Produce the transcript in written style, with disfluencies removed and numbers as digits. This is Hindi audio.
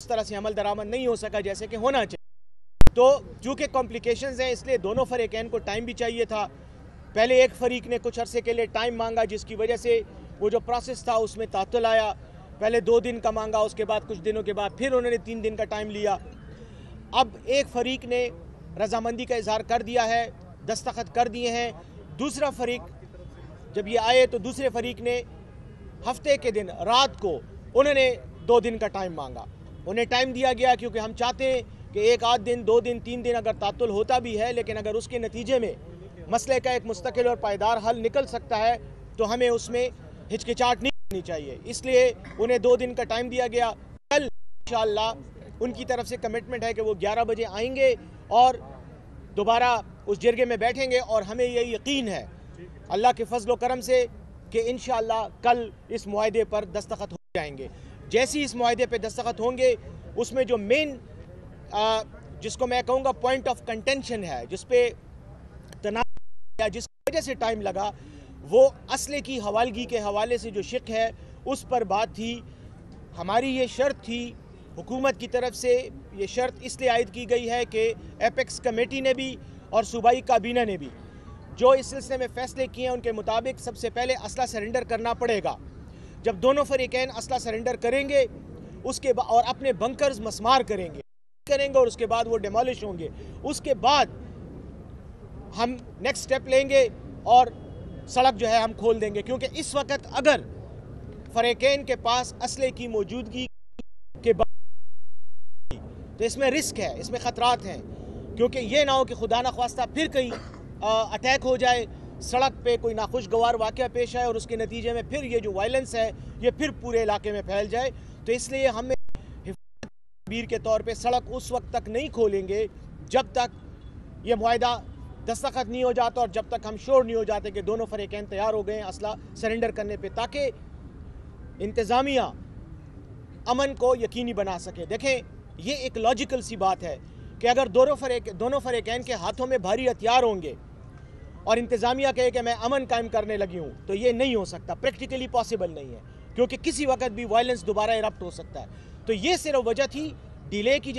इस तरह से अमल दरामद नहीं हो सका जैसे कि होना चाहिए। तो चूँकि कॉम्प्लिकेशंस हैं इसलिए दोनों फ़रीक़ैन को टाइम भी चाहिए था। पहले एक फ़रीक ने कुछ अरसे के लिए टाइम मांगा जिसकी वजह से वो जो प्रोसेस था उसमें तातुल आया। पहले 2 दिन का मांगा, उसके बाद कुछ दिनों के बाद फिर उन्होंने 3 दिन का टाइम लिया। अब एक फ़रीक ने रजामंदी का इजहार कर दिया है, दस्तखत कर दिए हैं। दूसरा फ़रीक जब ये आए तो दूसरे फ़रीक ने हफ्ते के दिन रात को उन्होंने 2 दिन का टाइम मांगा। उन्हें टाइम दिया गया क्योंकि हम चाहते हैं कि 1 आध दिन 2 दिन 3 दिन अगर तातुल होता भी है, लेकिन अगर उसके नतीजे में मसले का एक मुस्तकिल और पायदार हल निकल सकता है तो हमें उसमें हिचकिचाहट नहीं करनी चाहिए। इसलिए उन्हें 2 दिन का टाइम दिया गया। कल इंशाअल्लाह उनकी तरफ से कमिटमेंट है कि वो 11 बजे आएंगे और दोबारा उस जरगे में बैठेंगे और हमें ये यकीन है अल्लाह के फजल व करम से कि इंशाअल्लाह कल इस मुआहदे पर दस्तखत हो जाएंगे। जैसे ही इस मुआहदे पर दस्तखत होंगे उसमें जो मेन जिसको मैं कहूँगा पॉइंट ऑफ कंटेंशन है, जिस पे तनाज़ या जिस वजह से टाइम लगा, वो असले की हवालगी के हवाले से जो शिक है उस पर बात थी। हमारी ये शर्त थी, हुकूमत की तरफ से ये शर्त इसलिए आयद की गई है कि एपेक्स कमेटी ने भी और सूबाई काबीना ने भी जो इस सिलसिले में फ़ैसले किए हैं उनके मुताबिक सबसे पहले असला सरेंडर करना पड़ेगा। जब दोनों फ़रीक़ैन असला सरेंडर करेंगे उसके बाद और अपने बंकर्स मस्मार करेंगे और उसके बाद वो डिमोलिश होंगे, उसके बाद हम नेक्स्ट स्टेप लेंगे और सड़क जो है हम खोल देंगे। क्योंकि इस वक्त अगर फ़रीक़ैन के पास असले की मौजूदगी के बाद तो इसमें रिस्क है, इसमें ख़तरात हैं। क्योंकि ये ना हो कि खुदा न ख्वास्ता फिर कहीं अटैक हो जाए, सड़क पे कोई नाखुशगवार वाक़या पेश आए और उसके नतीजे में फिर ये जो वायलेंस है ये फिर पूरे इलाके में फैल जाए। तो इसलिए हमें तदबीर के तौर पे सड़क उस वक्त तक नहीं खोलेंगे जब तक ये मुआहदा दस्तखत नहीं हो जाता और जब तक हम श्योर नहीं हो जाते कि दोनों फ़रीक़ैन तैयार हो गए हैं असला सरेंडर करने पे, ताकि इंतज़ामिया अमन को यकीनी बना सके। देखें, ये एक लॉजिकल सी बात है कि अगर दोनों फ़रीक़ैन के हाथों में भारी हथियार होंगे और इंतज़ामिया कहे कि मैं अमन कायम करने लगी हूँ, तो ये नहीं हो सकता, प्रैक्टिकली पॉसिबल नहीं है। क्योंकि किसी वक्त भी वायलेंस दोबारा इरप्ट हो सकता है। तो ये सिर्फ वजह थी डिले की